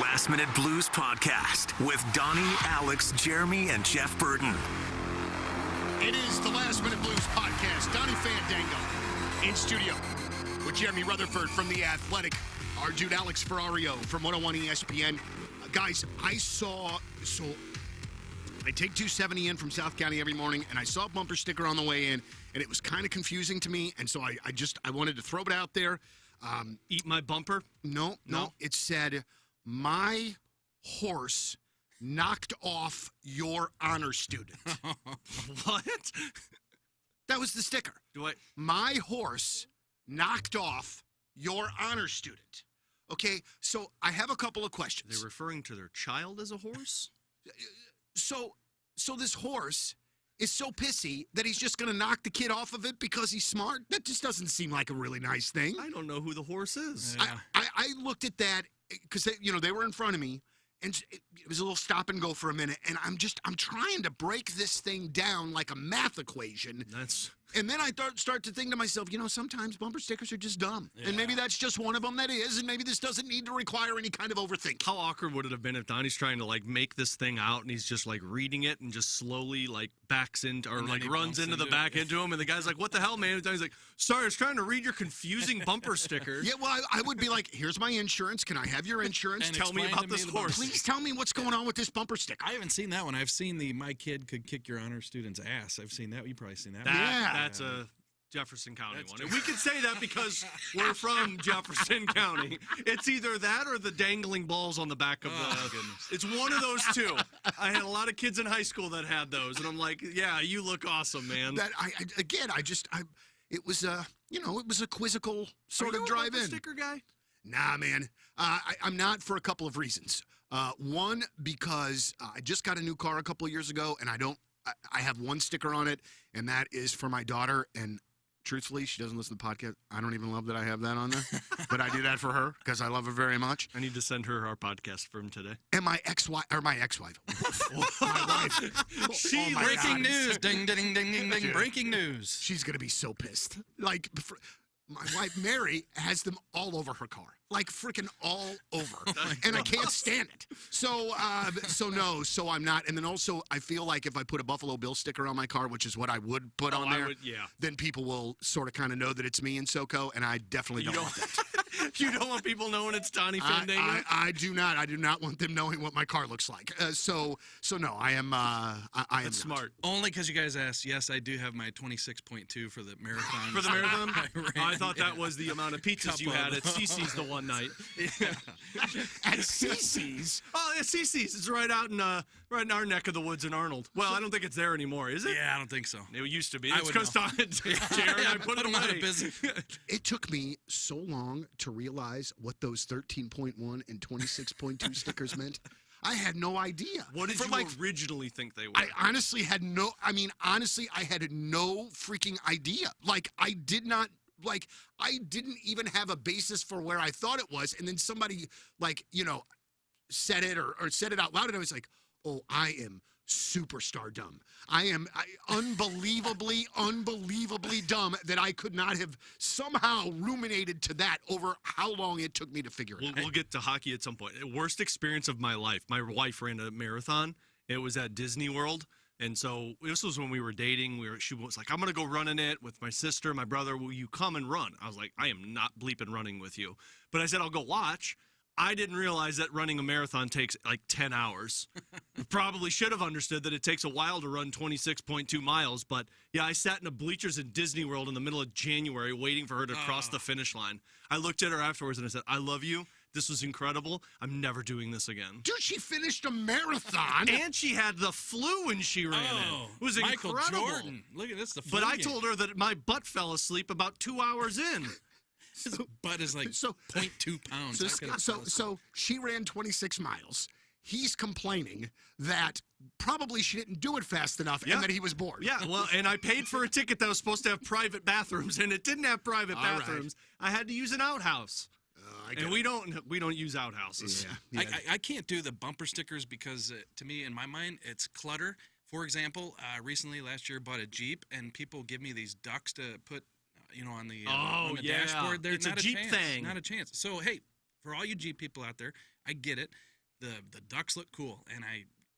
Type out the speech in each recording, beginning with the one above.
Last Minute Blues Podcast with Donnie, Alex, Jeremy, and Jeff Burton. It is the Last Minute Blues Podcast. Donnie Fandango in studio with Jeremy Rutherford from The Athletic. Our dude Alex Ferrario from 101 ESPN. Guys, I take 270 in from South County every morning, and I saw a bumper sticker on the way in, and it was kind of confusing to me, and so I wanted to throw it out there. Eat my bumper? No. It said, "My horse knocked off your honor student." What? That was the sticker. My horse knocked off your honor student. Okay, so I have a couple of questions. They're referring to their child as a horse? So this horse is so pissy that he's just going to knock the kid off of it because he's smart? That just doesn't seem like a really nice thing. I don't know who the horse is. Yeah. I looked at that because they were in front of me, and it was a little stop and go for a minute, and I'm trying to break this thing down like a math equation. And then I start to think to myself, sometimes bumper stickers are just dumb. Yeah. And maybe that's just one of them that is, and maybe this doesn't need to require any kind of overthinking. How awkward would it have been if Donnie's trying to, make this thing out, and he's just, reading it and just slowly, backs into, or, runs into the back into him, and the guy's like, what the hell, man? And Donnie's like, sorry, I was trying to read your confusing bumper sticker. Yeah, well, I would be like, here's my insurance. Can I have your insurance? Tell me about this horse. Please tell me what's going on with this bumper sticker. I haven't seen that one. I've seen the "My Kid Could Kick Your Honor Student's Ass." I've seen that. You've probably seen that one. That's a Jefferson County one. And we can say that because we're from Jefferson County. It's either that or the dangling balls on the back of the... Goodness. It's one of those two. I had a lot of kids in high school that had those, and I'm like, yeah, you look awesome, man. It was a quizzical sort of drive-in. Are you a sticker guy? Nah, man. I'm not for a couple of reasons. One, because I just got a new car a couple of years ago, and I have one sticker on it, and that is for my daughter, and truthfully, she doesn't listen to the podcast. I don't even love that I have that on there, but I do that for her because I love her very much. I need to send her our podcast from today. And my ex-wife, my wife. Breaking news. Ding, ding, ding, ding, ding. Breaking news. She's going to be so pissed. My wife, Mary, has them all over her car. Freaking all over. And I can't stand it. So I'm not. And then also, I feel like if I put a Buffalo Bill sticker on my car, which is what I would put on there, then people will sort of kind of know that it's me in SoCo, and I definitely don't want that. You don't want people knowing it's Donnie Fandango? I do not. I do not want them knowing what my car looks like. So no, I am. I am smart. Only because you guys asked. Yes, I do have my 26.2 for the marathon. For the marathon? I thought that was the amount of pizzas you had at CC's the one night. At CC's? Oh, yeah, CC's. It's right out in our neck of the woods in Arnold. Well, I don't think it's there anymore, is it? Yeah, I don't think so. It used to be. It's because Jared, I put it away. Out of business. It took me so long to realize what those 13.1 and 26.2 stickers meant. I had no idea. What did you originally think they were? I honestly had no freaking idea. I didn't even have a basis for where I thought it was. And then somebody said it or said it out loud. And I was like, oh, I am superstar dumb. I am unbelievably dumb that I could not have somehow ruminated to that over how long it took me to figure it out. We'll get to hockey at some point. Worst experience of my life. My wife ran a marathon. It was at Disney World. And so this was when we were dating. She was like, I'm going to go running it with my sister, my brother. Will you come and run? I was like, I am not bleeping running with you. But I said, I'll go watch. I didn't realize that running a marathon takes 10 hours. Probably should have understood that it takes a while to run 26.2 miles. But, yeah, I sat in the bleachers in Disney World in the middle of January waiting for her to cross the finish line. I looked at her afterwards and I said, I love you. This was incredible. I'm never doing this again. Dude, she finished a marathon. And she had the flu when she ran it. It was Michael incredible. Jordan. Look at this. The flu But I told her that my butt fell asleep about 2 hours in. His butt is 0.2 pounds. So she ran 26 miles. He's complaining that probably she didn't do it fast enough and that he was bored. Yeah, well, and I paid for a ticket that was supposed to have private bathrooms, and it didn't have private bathrooms. Right. I had to use an outhouse. And we don't use outhouses. Yeah. I can't do the bumper stickers because to me, in my mind, it's clutter. For example, recently last year, I bought a Jeep, and people give me these ducks to put, on the dashboard. There, it's a Jeep thing. Not a chance. So hey, for all you Jeep people out there, I get it. The ducks look cool, and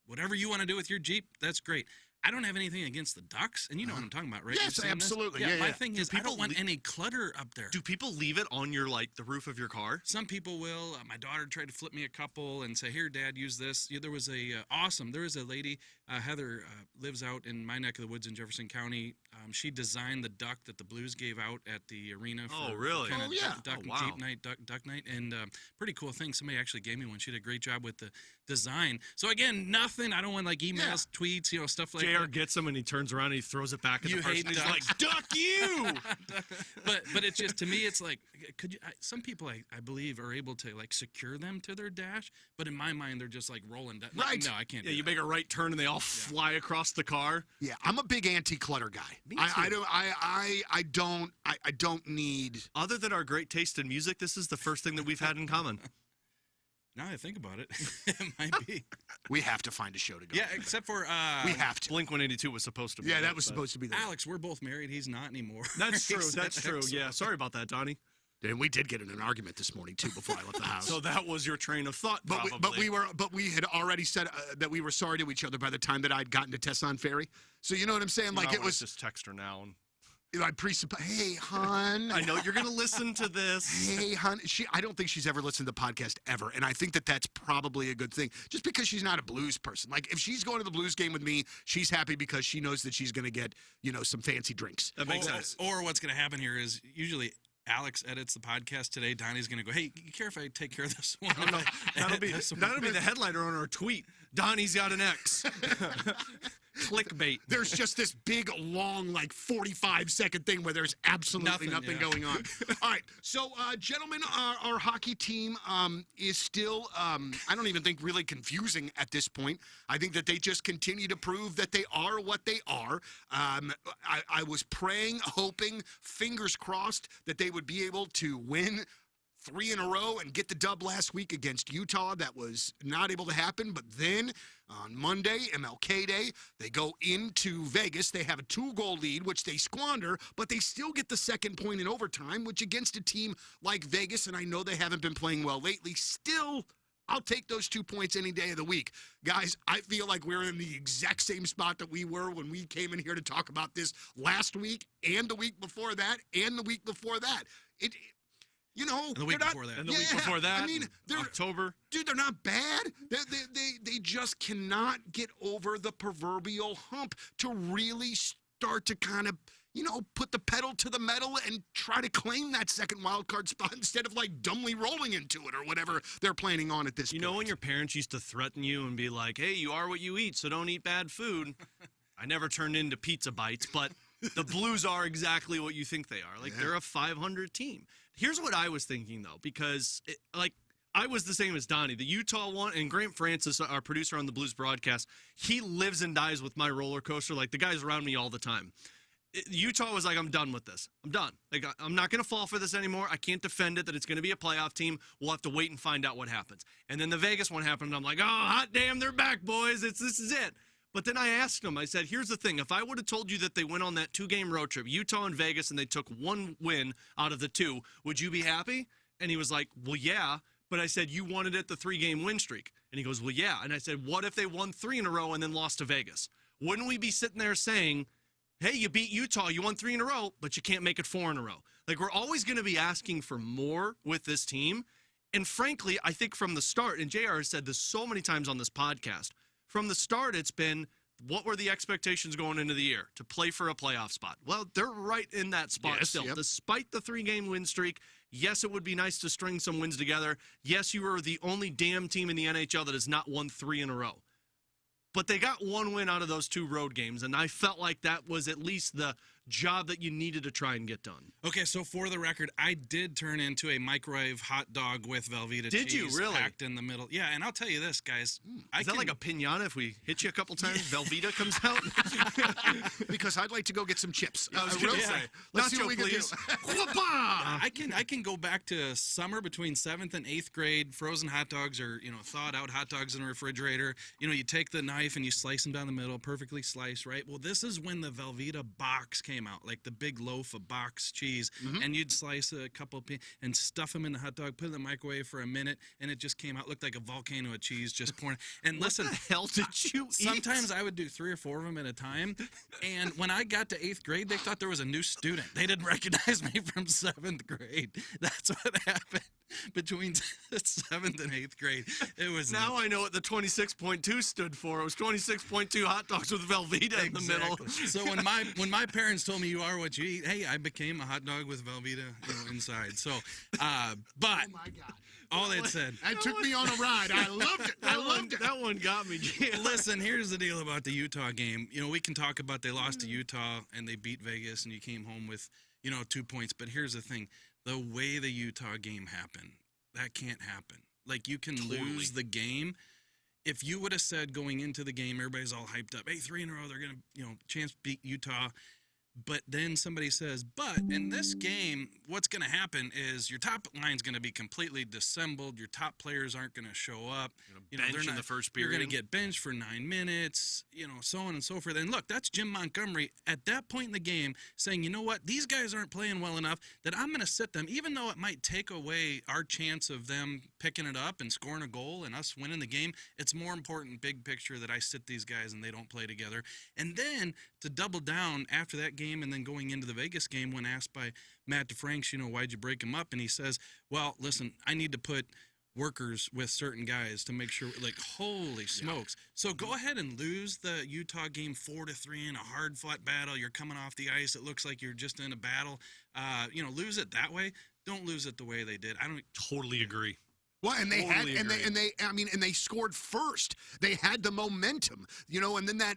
whatever you want to do with your Jeep, that's great. I don't have anything against the ducks, and you know what I'm talking about, right? Yes, absolutely. Yeah, my thing is, I don't want any clutter up there. Do people leave it on your the roof of your car? Some people will. My daughter tried to flip me a couple and say, "Here, Dad, use this." Yeah, there was a lady, Heather, lives out in my neck of the woods in Jefferson County. She designed the duck that the Blues gave out at the arena. For, really? For Duck wow. Jeep night, duck night, and pretty cool thing. Somebody actually gave me one. She did a great job with the design. So again, nothing. I don't want emails, tweets, stuff like JR that. gets them and he turns around and he throws it back at You the person. hate He's ducks. like, "Duck you!" but it's just, to me, it's like, could you? Some people I believe are able to secure them to their dash, but in my mind they're just rolling. Right. No, I can't. Yeah, do you that. make a right turn and they all fly across the car. Yeah, I'm a big anti-clutter guy. Me I too. don't need. Other than our great taste in music, this is the first thing that we've had in common. Now I think about it, it might be. We have to find a show to go. Yeah, except for we have to. Blink 182 was supposed to be. Yeah, that was supposed to be there. Alex. We're both married. He's not anymore. That's true. That's true. So- Yeah, sorry about that, Donnie. And we did get in an argument this morning too before I left the house. So that was your train of thought, But probably. we had already said that we were sorry to each other by the time that I'd gotten to Tesson Ferry. So you know what I'm saying? You Like might it wanna was. just text her now. And I presuppose. Hey, hon. I know you're gonna listen to this. Hey, hon. I don't think she's ever listened to the podcast ever, and I think that that's probably a good thing. Just because she's not a blues person. Like if she's going to the blues game with me, she's happy because she knows that she's going to get some fancy drinks. That makes sense. Or what's going to happen here is usually Alex edits the podcast today. Donnie's going to go, "Hey, you care if I take care of this one?" Oh, no, that'll be the headliner on our tweet. Donnie's got an X. Clickbait. There's just this big, long, 45-second thing where there's absolutely nothing going on. All right, so, gentlemen, our hockey team is still, I don't even think really confusing at this point. I think that they just continue to prove that they are what they are. I was praying, hoping, fingers crossed that they would be able to win 3 in a row and get the dub last week against Utah. That was not able to happen. But then on Monday, MLK Day, they go into Vegas. They have a 2-goal lead, which they squander, but they still get the second point in overtime, which against a team like Vegas, and I know they haven't been playing well lately, still I'll take those 2 points any day of the week. Guys, I feel like we're in the exact same spot that we were when we came in here to talk about this last week and the week before that and the week before that. And the week before that. And the week before that. I mean, October. Dude, they're not bad. They just cannot get over the proverbial hump to really start to kind of, put the pedal to the metal and try to claim that second wild card spot instead of dumbly rolling into it or whatever they're planning on at this point. You know when your parents used to threaten you and be like, "Hey, you are what you eat, so don't eat bad food." I never turned into pizza bites, but the Blues are exactly what you think they are. They're a 500 team. Here's what I was thinking, though, because, I was the same as Donnie. The Utah one, and Grant Francis, our producer on the Blues broadcast, he lives and dies with my roller coaster. The guy's around me all the time. Utah was like, "I'm done with this. I'm done. I'm not going to fall for this anymore. I can't defend it that it's going to be a playoff team. We'll have to wait and find out what happens." And then the Vegas one happened, and I'm like, "Oh, hot damn, they're back, boys. This is it." But then I asked him, I said, "Here's the thing. If I would have told you that they went on that 2-game road trip, Utah and Vegas, and they took 1 win out of the 2, would you be happy?" And he was like, "Well, yeah." But I said, "You wanted it the 3-game win streak." And he goes, "Well, yeah." And I said, "What if they won 3 in a row and then lost to Vegas? Wouldn't we be sitting there saying, hey, you beat Utah, you won 3 in a row, but you can't make it 4 in a row?" We're always going to be asking for more with this team. And frankly, I think from the start, and JR has said this so many times on this podcast, from the start, it's been, what were the expectations going into the year? To play for a playoff spot. Well, they're right in that spot still. Yep. Despite the 3-game win streak, yes, it would be nice to string some wins together. Yes, you are the only damn team in the NHL that has not won 3 in a row. But they got 1 win out of those 2 road games, and I felt like that was at least the job that you needed to try and get done. Okay, so for the record, I did turn into a microwave hot dog with Velveeta Did cheese you really? packed in the middle. Yeah, and I'll tell you this, guys. Is that like a pinata? If we hit you a couple times, Velveeta comes out? Because I'd like to go get some chips. I was gonna say, Let's see nacho, what we can do. please. I can go back to summer between 7th and 8th grade. Frozen hot dogs or thawed out hot dogs in the refrigerator. You take the knife and you slice them down the middle, perfectly sliced, right? Well, this is when the Velveeta box came came out, like the big loaf of box cheese, Mhm. and you'd slice a couple and stuff them in the hot dog, put it in the microwave for a minute, and it just came out, looked like a volcano of cheese just pouring. And listen, What the hell did you eat? sometimes I would do 3 or 4 of them at a time, and when I got to 8th grade, they thought there was a new student. They didn't recognize me from 7th grade. That's what happened between 7th and 8th grade. It was Now I know what the 26.2 stood for. It was 26.2 hot dogs with Velveeta in the middle. So when my parents told me you are what you eat, hey, I became a hot dog with Velveeta, inside. So, but Oh my God. all that said, That took me on a ride. I loved it. I loved it. That one got me. listen, here's the deal about the Utah game. We can talk about they lost to Utah and they beat Vegas and you came home with, 2 points. But here's the thing. The way the Utah game happened, that can't happen. Like, you can lose the game. If you would have said going into the game, everybody's all hyped up, hey, 3 in a row, they're going to, chance to beat Utah. But then somebody says, but in this game, what's going to happen is your top line's going to be completely dissembled. Your top players aren't going to show up. Bench in the first You're period. going to get benched for 9 minutes, so on and so forth. And look, that's Jim Montgomery at that point in the game saying, you know what, these guys aren't playing well enough that I'm going to sit them, even though it might take away our chance of them picking it up and scoring a goal and us winning the game. It's more important, big picture, that I sit these guys and they don't play together. And then to double down after that game and then going into the Vegas game, when asked by Matt DeFranks, why'd you break them up? And he says, well, listen, I need to put workers with certain guys to make sure, like, holy smokes. So go ahead and lose the Utah game 4-3 in a hard-fought battle. You're coming off the ice. It looks like you're just in a battle. Lose it that way. Don't lose it the way they did. I don't Totally agree. Well, and they Totally had, agree. and they scored first. They had the momentum, and then that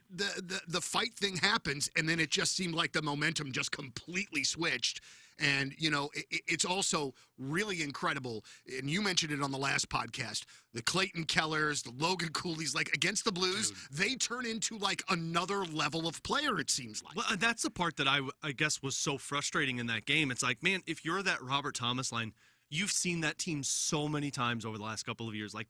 the fight thing happens, and then it just seemed like the momentum just completely switched. And it's also really incredible. And you mentioned it on the last podcast. The Clayton Kellers, the Logan Cooley's, like against the Blues, they turn into like another level of player. It seems like. Well, that's the part that I guess was so frustrating in that game. It's like, man, if you're that Robert Thomas line, you've seen that team so many times over the last couple of years. Like,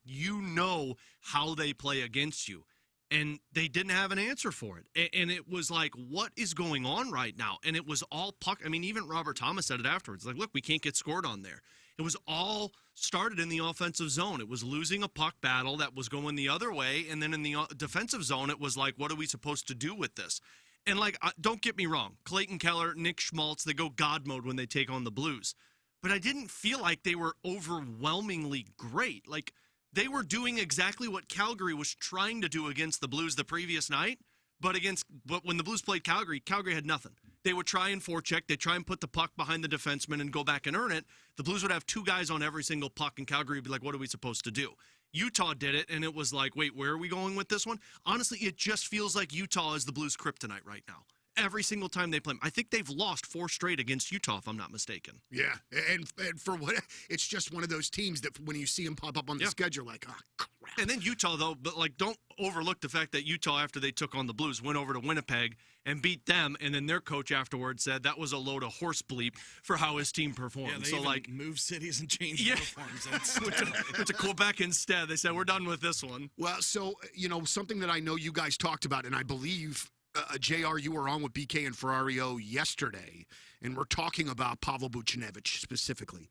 how they play against you. And they didn't have an answer for it. And it was like, what is going on right now? And it was all puck. I mean, even Robert Thomas said it afterwards. Like, look, we can't get scored on there. It was all started in the offensive zone. It was losing a puck battle that was going the other way. And then in the defensive zone, it was like, what are we supposed to do with this? And, like, don't get me wrong. Clayton Keller, Nick Schmaltz, they go God mode when they take on the Blues. But I didn't feel like they were overwhelmingly great. Like, they were doing exactly what Calgary was trying to do against the Blues the previous night, but when the Blues played Calgary had nothing. They would try and forecheck, they'd try and put the puck behind the defenseman and go back and earn it. The Blues would have 2 guys on every single puck, and Calgary would be like, what are we supposed to do? Utah did it, and it was like, wait, where are we going with this one? Honestly, it just feels like Utah is the Blues' kryptonite right now. Every single time they play them. I think they've lost 4 straight against Utah, if I'm not mistaken. Yeah, and for what, it's just one of those teams that when you see them pop up on the schedule, like, oh, crap. And then Utah, though, but like, don't overlook the fact that Utah, after they took on the Blues, went over to Winnipeg and beat them, and then their coach afterwards said that was a load of horse bleep for how his team performed. Yeah, they so even like, move cities and change uniforms. That's went to Quebec instead. They said, we're done with this one. Well, so, something that I know you guys talked about, and I believe, JR, you were on with BK and Ferrario yesterday, and we're talking about Pavel Buchnevich specifically.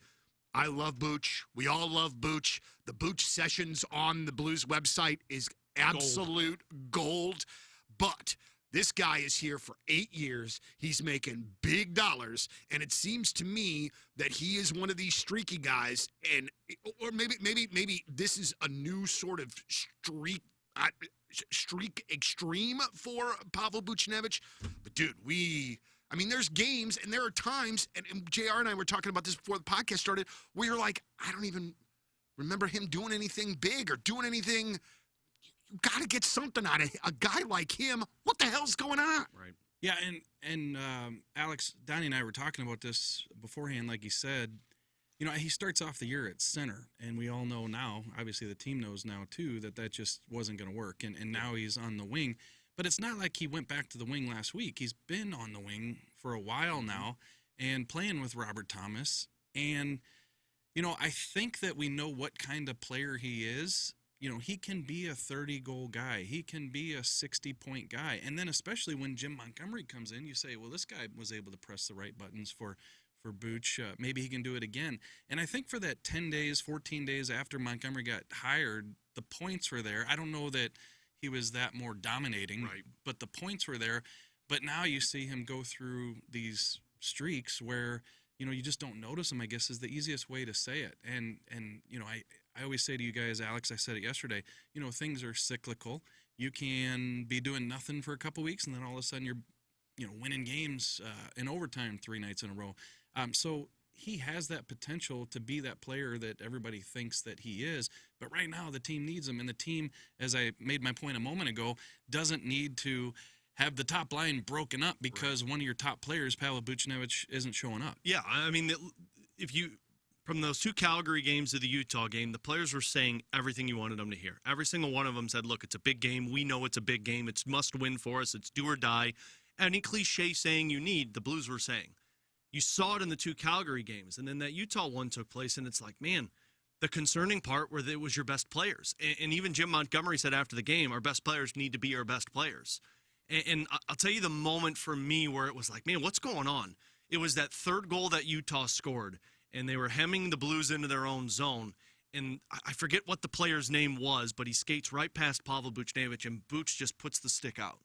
I love Buch. We all love Buch. The Buch sessions on the Blues website is absolute gold. But this guy is here for 8 years. He's making big dollars, and it seems to me that he is one of these streaky guys, or maybe this is a new sort of streak extreme for Pavel Buchnevich. But dude, there's games and there are times, and JR and I were talking about this before the podcast started, where you're like, I don't even remember him doing anything big or doing anything. You got to get something out of a guy like him. What the hell's going on? Right. Yeah, and Alex, Donnie and I were talking about this beforehand, like he said. He starts off the year at center, and we all know now, obviously the team knows now too, that just wasn't going to work, and now he's on the wing. But it's not like he went back to the wing last week. He's been on the wing for a while now and playing with Robert Thomas. And, I think that we know what kind of player he is. he can be a 30-goal guy. He can be a 60-point guy. And then especially when Jim Montgomery comes in, you say, well, this guy was able to press the right buttons for Buch. Maybe he can do it again. And I think for that 10 days, 14 days after Montgomery got hired, the points were there. I don't know that he was that more dominating, Right. but the points were there. But now you see him go through these streaks where, you just don't notice him, I guess, is the easiest way to say it. And I always say to you guys, Alex, I said it yesterday, things are cyclical. You can be doing nothing for a couple weeks, and then all of a sudden you're, winning games in overtime 3 nights in a row. So he has that potential to be that player that everybody thinks that he is. But right now the team needs him, and the team, as I made my point a moment ago, doesn't need to have the top line broken up because one of your top players, Pavel Buchnevich, isn't showing up. Yeah, I mean, if you from those 2 Calgary games to the Utah game, the players were saying everything you wanted them to hear. Every single one of them said, look, it's a big game. We know it's a big game. It's must win for us. It's do or die. Any cliche saying you need, the Blues were saying. You saw it in the 2 Calgary games, and then that Utah one took place, and it's like, man, the concerning part where it was your best players. And even Jim Montgomery said after the game, our best players need to be our best players. And I'll tell you the moment for me where it was like, man, what's going on? It was that 3rd goal that Utah scored, and they were hemming the Blues into their own zone. And I forget what the player's name was, but he skates right past Pavel Buchnevich, and Buch just puts the stick out.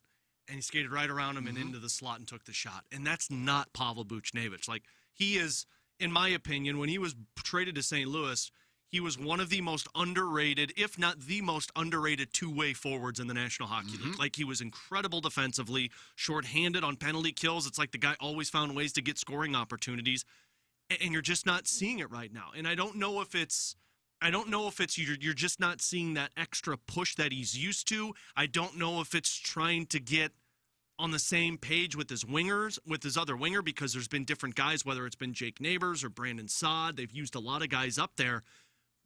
And he skated right around him and into the slot and took the shot. And that's not Pavel Buchnevich. Like, he is, in my opinion, when he was traded to St. Louis, he was one of the most underrated, if not the most underrated, 2-way forwards in the National Hockey League. Like, he was incredible defensively, shorthanded on penalty kills. It's like the guy always found ways to get scoring opportunities. And you're just not seeing it right now. And I don't know if it's you're just not seeing that extra push that he's used to. I don't know if it's trying to get on the same page with his wingers, with his other winger, because there's been different guys, whether it's been Jake Neighbors or Brandon Saad. They've used a lot of guys up there.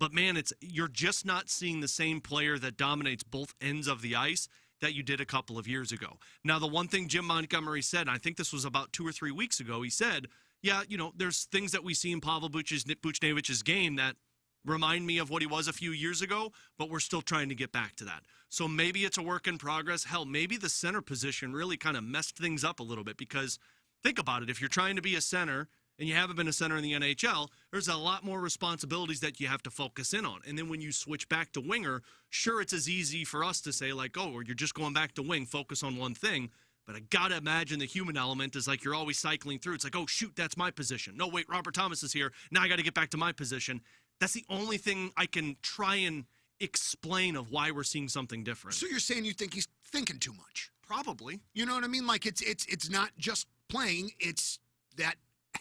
But, man, you're just not seeing the same player that dominates both ends of the ice that you did a couple of years ago. Now, the one thing Jim Montgomery said, and I think this was about 2 or 3 weeks ago, he said, yeah, there's things that we see in Pavel Buchnevich's game that remind me of what he was a few years ago, but we're still trying to get back to that. So maybe it's a work in progress. Hell, maybe the center position really kind of messed things up a little bit, because think about it. If you're trying to be a center and you haven't been a center in the NHL, there's a lot more responsibilities that you have to focus in on. And then when you switch back to winger, sure, it's as easy for us to say like, oh, you're just going back to wing, focus on one thing. But I got to imagine the human element is like you're always cycling through. It's like, oh, shoot, that's my position. No, wait, Robert Thomas is here. Now I got to get back to my position. That's the only thing I can try and explain of why we're seeing something different. So you're saying you think he's thinking too much? Probably. You know what I mean? Like it's not just playing. It's that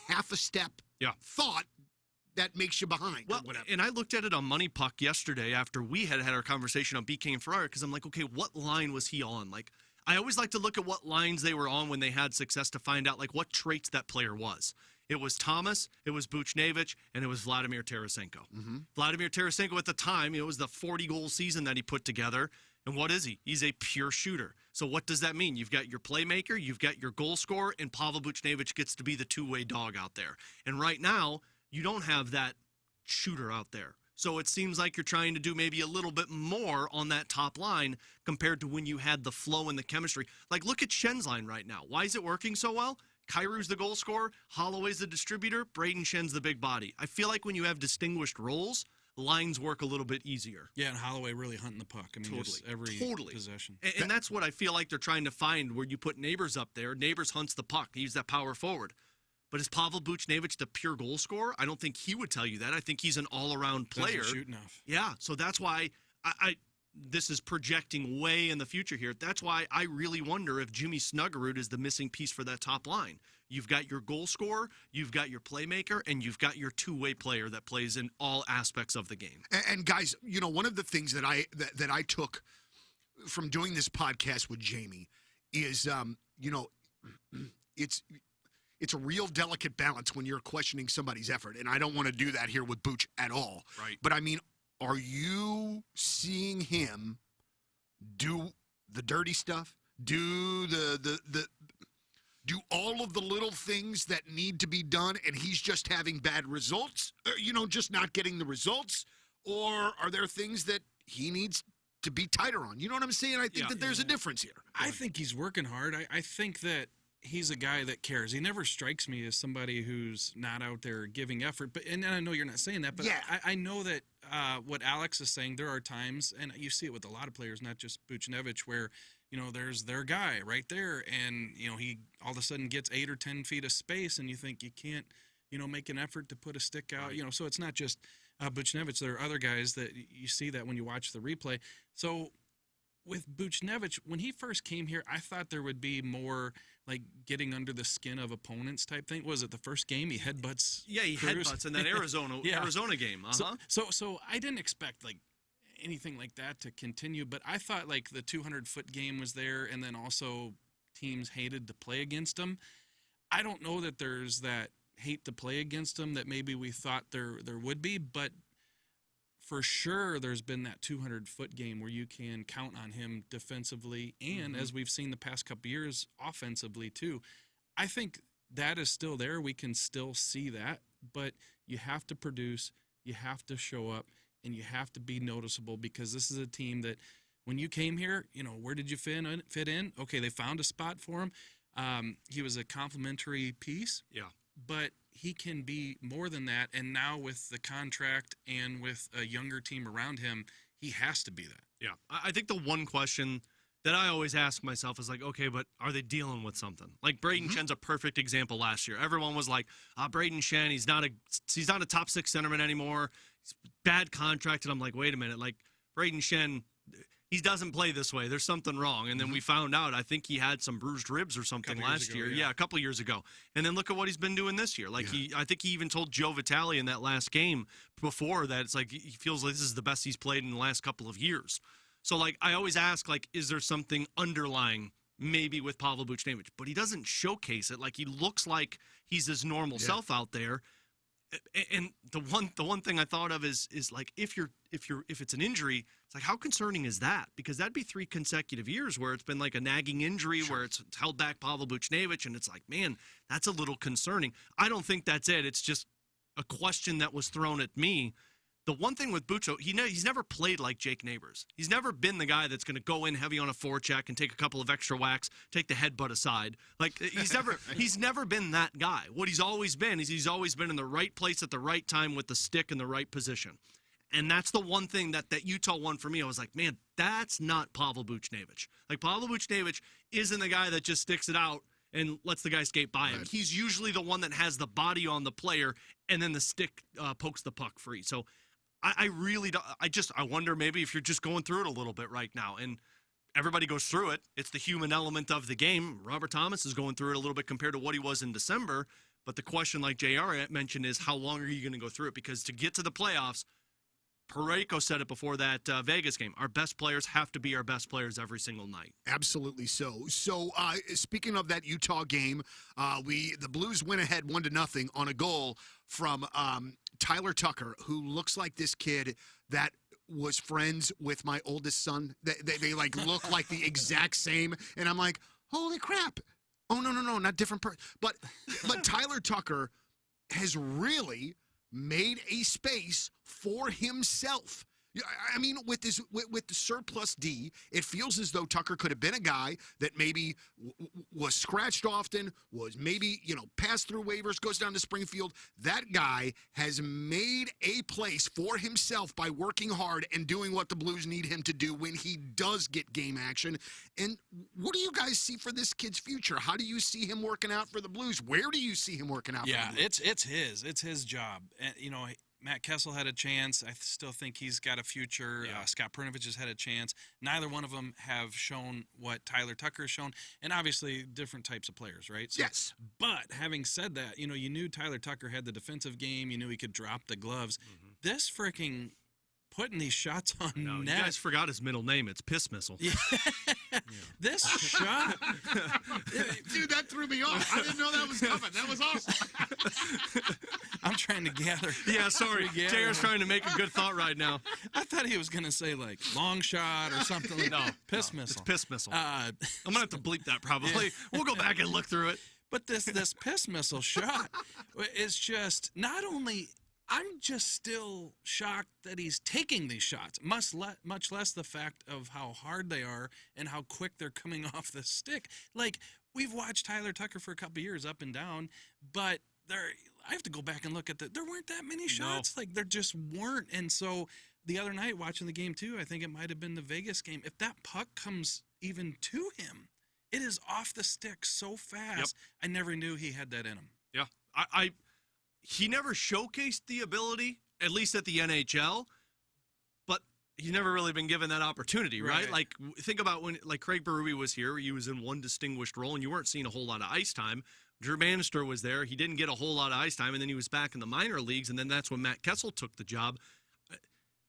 half a step thought that makes you behind. Well, or whatever. and I looked at it on Money Puck yesterday after we had our conversation on BK and Ferrari, because I'm like, okay, what line was he on? Like, I always like to look at what lines they were on when they had success to find out like what traits that player was. It was Thomas, it was Buchnevich, and it was Vladimir Tarasenko. Vladimir Tarasenko at the time, it was the 40-goal season that he put together. And what is he? He's a pure shooter. So what does that mean? You've got your playmaker, you've got your goal scorer, and Pavel Buchnevich gets to be the 2-way dog out there. And right now, you don't have that shooter out there. So it seems like you're trying to do maybe a little bit more on that top line compared to when you had the flow and the chemistry. Like, look at Schen's line right now. Why is it working so well? Kairu's the goal scorer, Holloway's the distributor, Braden Schen's the big body. I feel like when you have distinguished roles, lines work a little bit easier. Yeah, and Holloway really hunting the puck. I mean, just every possession. And that's what I feel like they're trying to find, where you put Neighbors up there. Neighbors hunts the puck. He's that power forward. But is Pavel Buchnevich the pure goal scorer? I don't think he would tell you that. I think he's an all-around player. Doesn't shoot enough. Yeah, so that's why this is projecting way in the future here. That's why I really wonder if Jimmy Snuggerud is the missing piece for that top line. You've got your goal scorer, you've got your playmaker, and you've got your 2-way player that plays in all aspects of the game. And guys, one of the things that I took from doing this podcast with Jamie is, it's a real delicate balance when you're questioning somebody's effort, and I don't want to do that here with Buch at all. Right. But I mean, are you seeing him do the dirty stuff? Do do all of the little things that need to be done, and he's just having bad results? Or, just not getting the results? Or are there things that he needs to be tighter on. You know what I'm saying? I think that there's a difference here. I think he's working hard. I think that he's a guy that cares. He never strikes me as somebody who's not out there giving effort. And I know you're not saying that, but I know that what Alex is saying, there are times, and you see it with a lot of players, not just Buchnevich, where there's their guy right there, and he all of a sudden gets 8 or 10 feet of space, and you think you can't make an effort to put a stick out. Right. So it's not just Buchnevich. There are other guys that you see that when you watch the replay. So with Buchnevich, when he first came here, I thought there would be more like getting under the skin of opponents type thing. Was it the first game he headbutts? Yeah, he Cruz? headbutts in that Arizona game. So I didn't expect like anything like that to continue, but I thought like the 200-foot game was there, and then also teams hated to play against him. I don't know that there's that hate to play against him that maybe we thought there would be, but for sure there's been that 200-foot game where you can count on him defensively and, as we've seen the past couple years, offensively too. I think that is still there. We can still see that, but you have to produce, you have to show up, and you have to be noticeable, because this is a team that when you came here, where did you fit in? Okay, they found a spot for him. He was a complimentary piece. Yeah. But he can be more than that, and now with the contract and with a younger team around him, he has to be that. Yeah. I think the one question that I always ask myself is like, okay, but are they dealing with something? Like Braden Shen's a perfect example last year. Everyone was like, Braden Shen, he's not a top 6 centerman anymore. He's bad contract. And I'm like, wait a minute, like Braden Shen, he doesn't play this way. There's something wrong. And then we found out, I think he had some bruised ribs or something last year. Yeah, a couple years ago. And then look at what he's been doing this year. Like I think he even told Joe Vitale in that last game before that it's like he feels like this is the best he's played in the last couple of years. So like I always ask, like, is there something underlying maybe with Pavel Buchnevich? But he doesn't showcase it. Like he looks like he's his normal self out there. And the one thing I thought of is like if it's an injury, it's like how concerning is that? Because that'd be 3 consecutive years where it's been like a nagging injury where it's held back Pavel Buchnevich, and it's like, man, that's a little concerning. I don't think that's it. It's just a question that was thrown at me. The one thing with Bucho, he's never played like Jake Neighbors. He's never been the guy that's going to go in heavy on a forecheck and take a couple of extra whacks, take the headbutt aside. Like he's never been that guy. What he's always been is he's always been in the right place at the right time with the stick in the right position. And that's the one thing that Utah won for me. I was like, man, that's not Pavel Buchnevich. Like Pavel Buchnevich isn't the guy that just sticks it out and lets the guy skate by him. Right. He's usually the one that has the body on the player, and then the stick pokes the puck free. So I really don't. I wonder maybe if you're just going through it a little bit right now, and everybody goes through it. It's the human element of the game. Robert Thomas is going through it a little bit compared to what he was in December. But the question, like JR mentioned, is how long are you going to go through it? Because to get to the playoffs, Parayko said it before that Vegas game, our best players have to be our best players every single night. Absolutely so. So speaking of that Utah game, the Blues went ahead 1-0 on a goal from Tyler Tucker, who looks like this kid that was friends with my oldest son. They like look like the exact same, and I'm like, holy crap! Oh no, not different person. But Tyler Tucker has really made a space for himself. I mean, with the surplus D, it feels as though Tucker could have been a guy that maybe was scratched often, was maybe, passed through waivers, goes down to Springfield. That guy has made a place for himself by working hard and doing what the Blues need him to do when he does get game action. And what do you guys see for this kid's future? How do you see him working out for the Blues? Where do you see him working out for the Blues? It's his job. And, Matt Kessel had a chance. I still think he's got a future. Yeah. Scott Pernovich has had a chance. Neither one of them have shown what Tyler Tucker has shown, and obviously different types of players, right? So, yes. But having said that, you knew Tyler Tucker had the defensive game. You knew he could drop the gloves. Mm-hmm. This freaking putting these shots on net. You guys forgot his middle name. It's Piss Missile. Yeah. This shot. Dude, that threw me off. I didn't know that was coming. That was awesome. I'm trying to gather. Yeah, sorry. JR's trying to make a good thought right now. I thought he was going to say, like, long shot or something like that. Piss missile. It's Piss Missile. I'm going to have to bleep that probably. Yeah. We'll go back and look through it. But this piss missile shot is just not only I'm just still shocked that he's taking these shots, much less the fact of how hard they are and how quick they're coming off the stick. Like, we've watched Tyler Tucker for a couple of years up and down, but I have to go back and look at there weren't that many shots. Like, there just weren't. And so the other night watching the game too, I think it might have been the Vegas game. If that puck comes even to him, it is off the stick so fast. Yep. I never knew he had that in him. Yeah. He never showcased the ability, at least at the NHL, but he's never really been given that opportunity, right? Like, think about when, like, Craig Berube was here. He was in one distinguished role, and you weren't seeing a whole lot of ice time. Drew Bannister was there. He didn't get a whole lot of ice time, and then he was back in the minor leagues, and then that's when Matt Kessel took the job.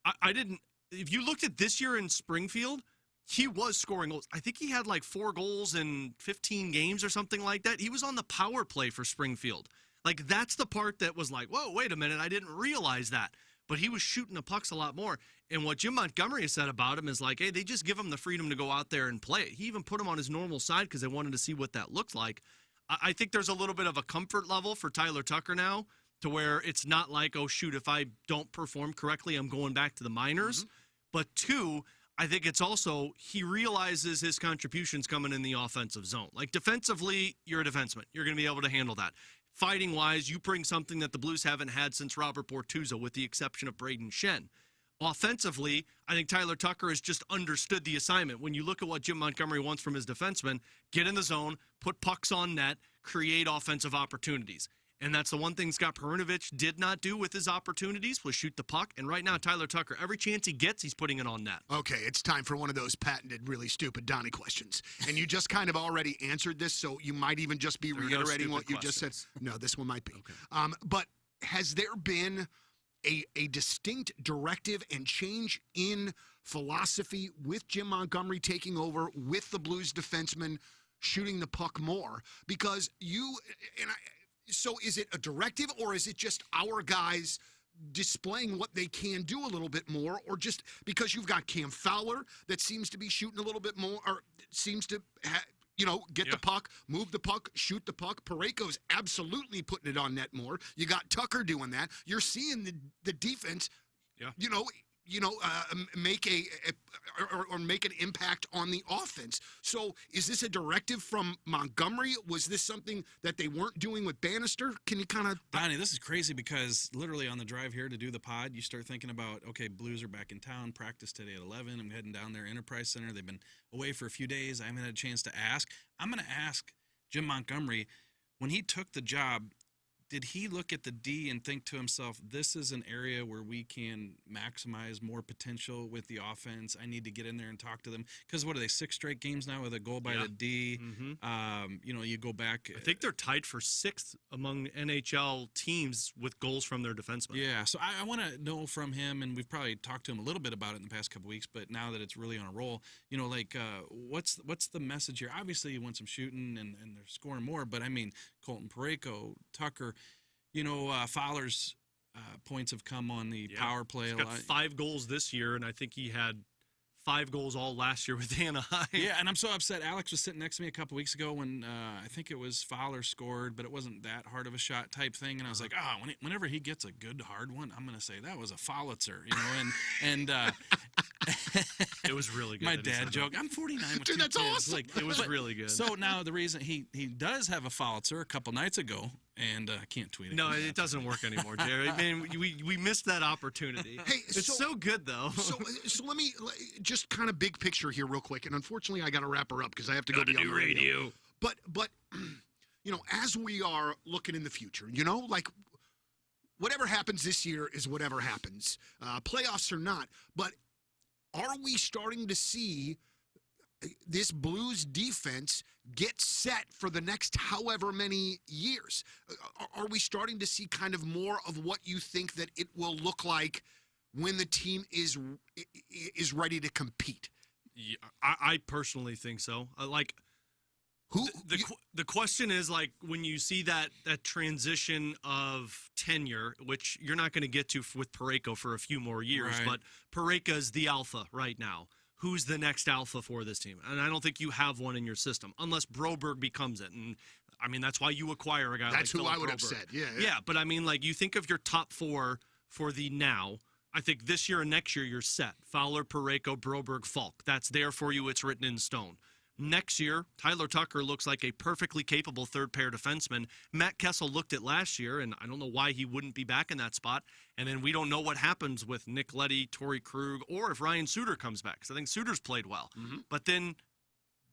If you looked at this year in Springfield, he was scoring goals. I think he had like 4 goals in 15 games or something like that. He was on the power play for Springfield. Like, that's the part that was like, whoa, wait a minute, I didn't realize that. But he was shooting the pucks a lot more. And what Jim Montgomery has said about him is like, hey, they just give him the freedom to go out there and play it. He even put him on his normal side because they wanted to see what that looked like. I think there's a little bit of a comfort level for Tyler Tucker now to where it's not like, oh, shoot, if I don't perform correctly, I'm going back to the minors. But 2, I think it's also he realizes his contributions coming in the offensive zone. Like, defensively, you're a defenseman. You're going to be able to handle that. Fighting-wise, you bring something that the Blues haven't had since Robert Bortuzzo, with the exception of Braden Shen. Offensively, I think Tyler Tucker has just understood the assignment. When you look at what Jim Montgomery wants from his defensemen, get in the zone, put pucks on net, create offensive opportunities. And that's the one thing Scott Perunovich did not do with his opportunities, was shoot the puck. And right now, Tyler Tucker, every chance he gets, he's putting it on net. Okay, it's time for one of those patented, really stupid Donnie questions. And you just kind of already answered this, so you might even just be reiterating what you just said. No, this one might be. Okay. But has there been a distinct directive and change in philosophy with Jim Montgomery taking over, with the Blues defensemen shooting the puck more? Because so is it a directive, or is it just our guys displaying what they can do a little bit more, or just because you've got Cam Fowler that seems to be shooting a little bit more, or seems to get the puck, move the puck, shoot the puck. Parayko's absolutely putting it on net more. You got Tucker doing that. You're seeing the defense, make make an impact on the offense. So is this a directive from Montgomery? Was this something that they weren't doing with Bannister? Can you kind of... Donnie, this is crazy because literally on the drive here to do the pod, you start thinking about, okay, Blues are back in town, practice today at 11. I'm heading down there, Enterprise Center. They've been away for a few days. I haven't had a chance to ask. I'm going to ask Jim Montgomery, when he took the job, did he look at the D and think to himself, this is an area where we can maximize more potential with the offense? I need to get in there and talk to them. Because what are they, 6 straight games now with a goal by the D? You go back. I think they're tied for 6th among NHL teams with goals from their defensemen. Yeah, so I want to know from him, and we've probably talked to him a little bit about it in the past couple weeks, but now that it's really on a roll, what's the message here? Obviously, you want some shooting, and they're scoring more, but I mean, Colton Parayko, Tucker, Fowler's points have come on the power play He's a got lot. 5 goals this year, and I think he had 5 goals all last year with Anaheim. Yeah, and I'm so upset. Alex was sitting next to me a couple weeks ago when I think it was Fowler scored, but it wasn't that hard of a shot type thing. And I was like, whenever he gets a good hard one, I'm going to say that was a Fowlitzer, and it was really good. My dad joke. I'm 49 with Dude, 2 that's kids. awesome. It was really good. So now the reason he does have a Fowlitzer a couple nights ago, and I can't tweet it. No, it doesn't work anymore, Jerry. I mean, we missed that opportunity. Hey, it's so good though. So let me just kind of big picture here real quick, and unfortunately I got to wrap her up because I have to go beyond the radio. But as we are looking in the future, whatever happens this year is whatever happens, playoffs or not. But are we starting to see this Blues defense get set for the next however many years? Are we starting to see kind of more of what you think that it will look like when the team is ready to compete? Yeah, I personally think so. The question is, like, when you see that right of tenure, which you're not going to get to with Parayko for a few more years, but Parayko's the alpha right now. Who's the next alpha for this team? And I don't think you have one in your system, unless Broberg becomes it. And, I mean, that's why you acquire a guy like Philip That's who I would Broberg. have said, yeah. Yeah, but, I mean, like, you think of your top 4 for the now. I think this year and next year you're set. Fowler, Parayko, Broberg, Falk. That's there for you. It's written in stone. Next year, Tyler Tucker looks like a perfectly capable third-pair defenseman. Matt Kessel looked at last year, and I don't know why he wouldn't be back in that spot. And then we don't know what happens with Nick Leddy, Torrey Krug, or if Ryan Suter comes back, because I think Suter's played well. But then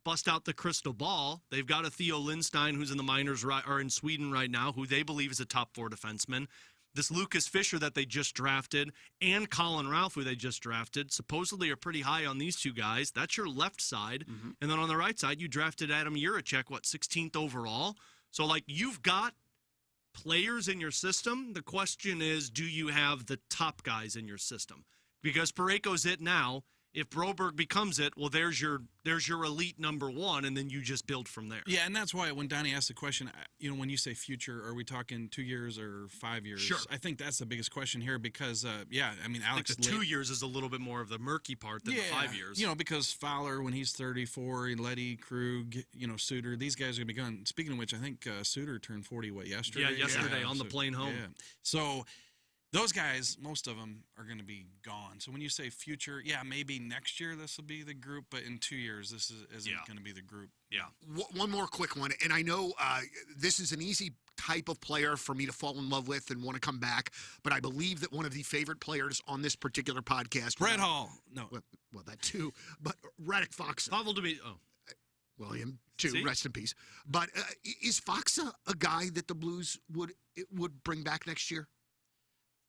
bust out the crystal ball. They've got a Theo Lindstein who's in the minors or in Sweden right now, who they believe is a top 4 defenseman. This Lucas Fisher that they just drafted and Colin Ralph, who they just drafted, supposedly are pretty high on these two guys. That's your left side. And then on the right side, you drafted Adam Juracek, 16th overall? So, like, you've got players in your system. The question is, do you have the top guys in your system? Because Parayko's it now. If Broberg becomes it, well, there's your elite number 1, and then you just build from there. Yeah, and that's why when Donnie asked the question, when you say future, are we talking 2 years or 5 years? Sure. I think that's the biggest question here because, Alex. I think the 2 years is a little bit more of the murky part than the 5 years. Because Fowler, when he's 34, Leddy, Krug, Suter, these guys are going to be gone. Speaking of which, I think Suter turned 40, yesterday? Yeah, yesterday on the plane home. Yeah. So those guys, most of them are going to be gone. So when you say future, maybe next year this will be the group, but in 2 years this isn't going to be the group. Yeah. One more quick one, and I know this is an easy type of player for me to fall in love with and want to come back, but I believe that one of the favorite players on this particular podcast, Brett Hall. No. Well, that too, but Radek Faksa. Pavel Buchnevich. William, too. See? Rest in peace. But is Faksa a guy that the Blues would bring back next year?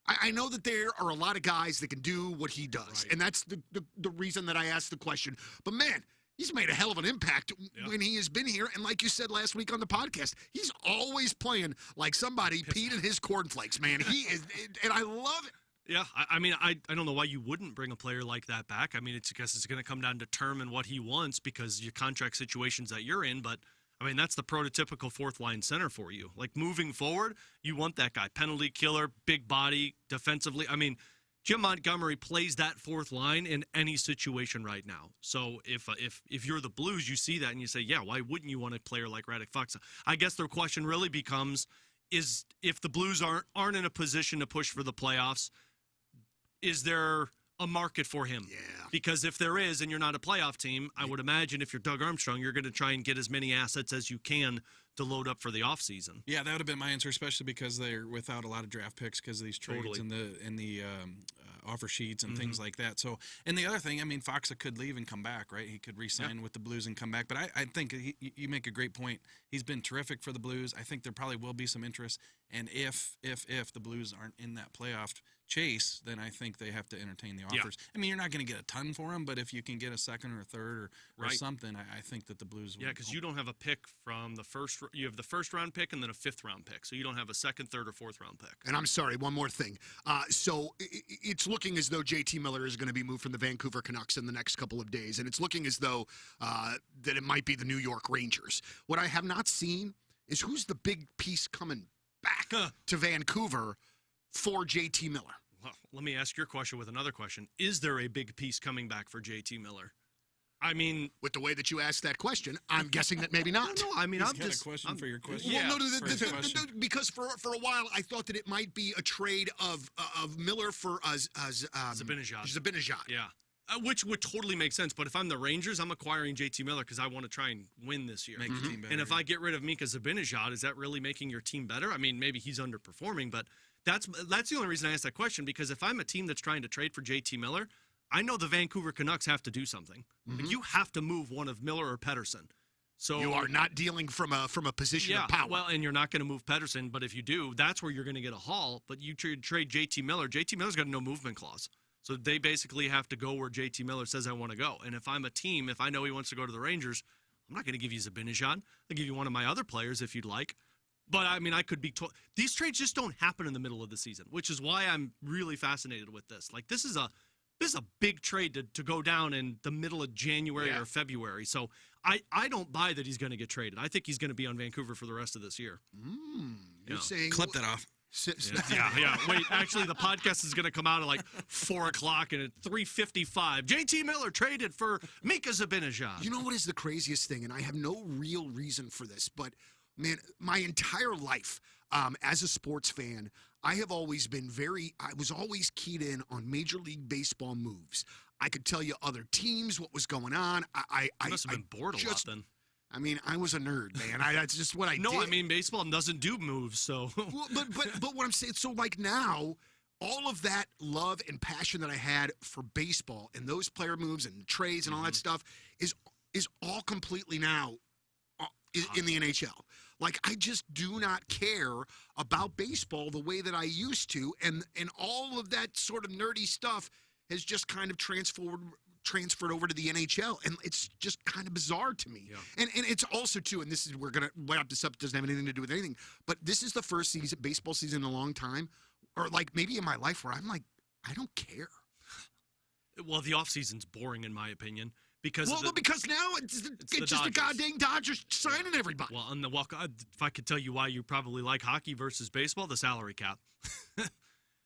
I know that there are a lot of guys that can do what he does, and that's the reason that I asked the question. But, man, he's made a hell of an impact when he has been here. And like you said last week on the podcast, he's always playing like somebody peed in his cornflakes, man. He is, and I love it. Yeah, I don't know why you wouldn't bring a player like that back. I mean, I guess it's going to come down to term and what he wants because your contract situations that you're in, but that's the prototypical fourth-line center for you. Like, moving forward, you want that guy. Penalty killer, big body, defensively. Jim Montgomery plays that fourth line in any situation right now. So if you're the Blues, you see that and you say, yeah, why wouldn't you want a player like Radek Faksa? I guess the question really becomes is if the Blues aren't in a position to push for the playoffs, is there a market for him? Yeah. Because if there is, and you're not a playoff team, I would imagine if you're Doug Armstrong, you're going to try and get as many assets as you can to load up for the offseason. Yeah, that would have been my answer, especially because they're without a lot of draft picks because of these trades and the offer sheets and things like that. So, and the other thing, Faksa could leave and come back, right? He could re-sign with the Blues and come back. But I think you make a great point. He's been terrific for the Blues. I think there probably will be some interest. And if the Blues aren't in that playoff chase, then I think they have to entertain the offers. You're not going to get a ton for him, but if you can get a second or a third or something, I think that the Blues will. Yeah, because you don't have a pick from the first. You have the first-round pick and then a fifth-round pick. So you don't have a second, third, or fourth-round pick. And I'm sorry, one more thing. So it's looking as though JT Miller is going to be moved from the Vancouver Canucks in the next couple of days, and it's looking as though that it might be the New York Rangers. What I have not seen is who's the big piece coming back to Vancouver for JT Miller. Well, let me ask your question with another question. Is there a big piece coming back for JT Miller? With the way that you asked that question, I'm guessing that maybe not. No, I'm just a question for your question. Well, because for a while I thought that it might be a trade of Miller for Zibanejad. Yeah. Which would totally make sense. But if I'm the Rangers, I'm acquiring JT Miller because I want to try and win this year. Make the team better. And if I get rid of Mika Zibanejad, is that really making your team better? Maybe he's underperforming, but that's the only reason I asked that question, because if I'm a team that's trying to trade for JT Miller, I know the Vancouver Canucks have to do something. Like, you have to move one of Miller or Pettersson. So you are not dealing from a position of power. Well, and you're not going to move Pettersson, but if you do, that's where you're going to get a haul. But you trade JT Miller. JT Miller's got a no movement clause. So they basically have to go where JT Miller says I want to go. And if I'm a team, if I know he wants to go to the Rangers, I'm not going to give you Zibanejad. I'll give you one of my other players if you'd like. But, I could be told. These trades just don't happen in the middle of the season, which is why I'm really fascinated with this. Like, this is a big trade to go down in the middle of January or February. So I don't buy that he's going to get traded. I think he's going to be on Vancouver for the rest of this year. You're saying clip that off. Yeah. Wait, actually, the podcast is going to come out at like 4 o'clock, and at 3:55, JT Miller traded for Mika Zibanejad. You know what is the craziest thing? And I have no real reason for this, but, man, my entire life as a sports fan, I have always been I was always keyed in on Major League Baseball moves. I could tell you other teams, what was going on. I must have been bored a lot then. I mean, I was a nerd, man. That's just what I did. No, I mean, baseball doesn't do moves, so. Well, but what I'm saying, so like now, all of that love and passion that I had for baseball and those player moves and trades and all that stuff is all completely now in the NHL. Like, I just do not care about baseball the way that I used to, and all of that sort of nerdy stuff has just kind of transferred over to the NHL, and it's just kind of bizarre to me. Yeah. And it's also too, and this is, we're gonna wrap this up, doesn't have anything to do with anything, but this is the first baseball season in a long time, or like maybe in my life, where I'm like, I don't care. Well, the offseason's boring in my opinion. Because now it's just the goddamn Dodgers signing everybody. Well, if I could tell you why you probably like hockey versus baseball, the salary cap.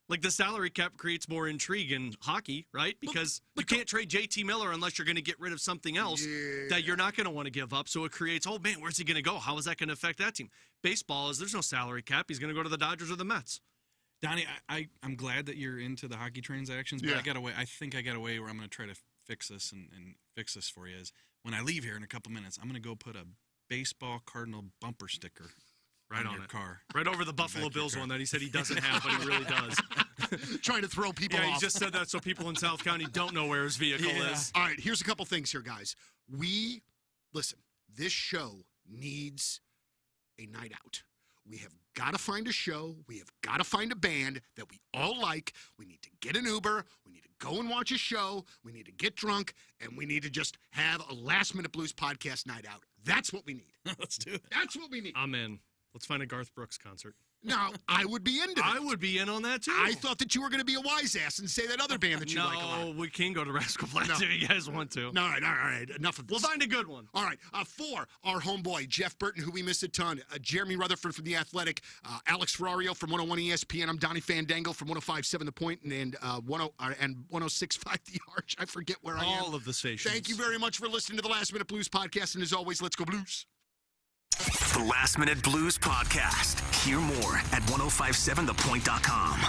Like, the salary cap creates more intrigue in hockey, right? Because you can't trade JT Miller unless you're going to get rid of something else that you're not going to want to give up. So it creates, oh, man, where's he going to go? How is that going to affect that team? Baseball is there's no salary cap. He's going to go to the Dodgers or the Mets. Donnie, I'm glad that you're into the hockey transactions, but I think I got a way where I'm going to try to fix this and fix this for you. Is when I leave here in a couple minutes, I'm going to go put a baseball Cardinal bumper sticker right on your it. car. Right over the Buffalo Bills one that he said he doesn't have, but he really does. Trying to throw people off. Yeah, he just said that so people in South County don't know where his vehicle is. All right, here's a couple things here, guys. Listen, this show needs a night out. We have got to find a show. We have got to find a band that we all like. We need to get an Uber. We need to go and watch a show. We need to get drunk. And we need to just have a Last Minute Blues podcast night out. That's what we need. Let's do it. That's what we need. I'm in. Let's find a Garth Brooks concert. Now, I would be into that. I would be in on that, too. I thought that you were going to be a wise ass and say that other band that you like a lot. No, we can go to Rascal Flatts if you guys want to. All right. Enough of this. We'll find a good one. All right. 4, our homeboy, Jeff Burton, who we miss a ton. Jeremy Rutherford from The Athletic. Alex Ferrario from 101 ESPN. I'm Donnie Fandango from 105.7 The Point and 106.5 The Arch. I forget where I am. All of the stations. Thank you very much for listening to the Last Minute Blues podcast. And as always, let's go Blues. The Last Minute Blues podcast. Hear more at 1057thepoint.com.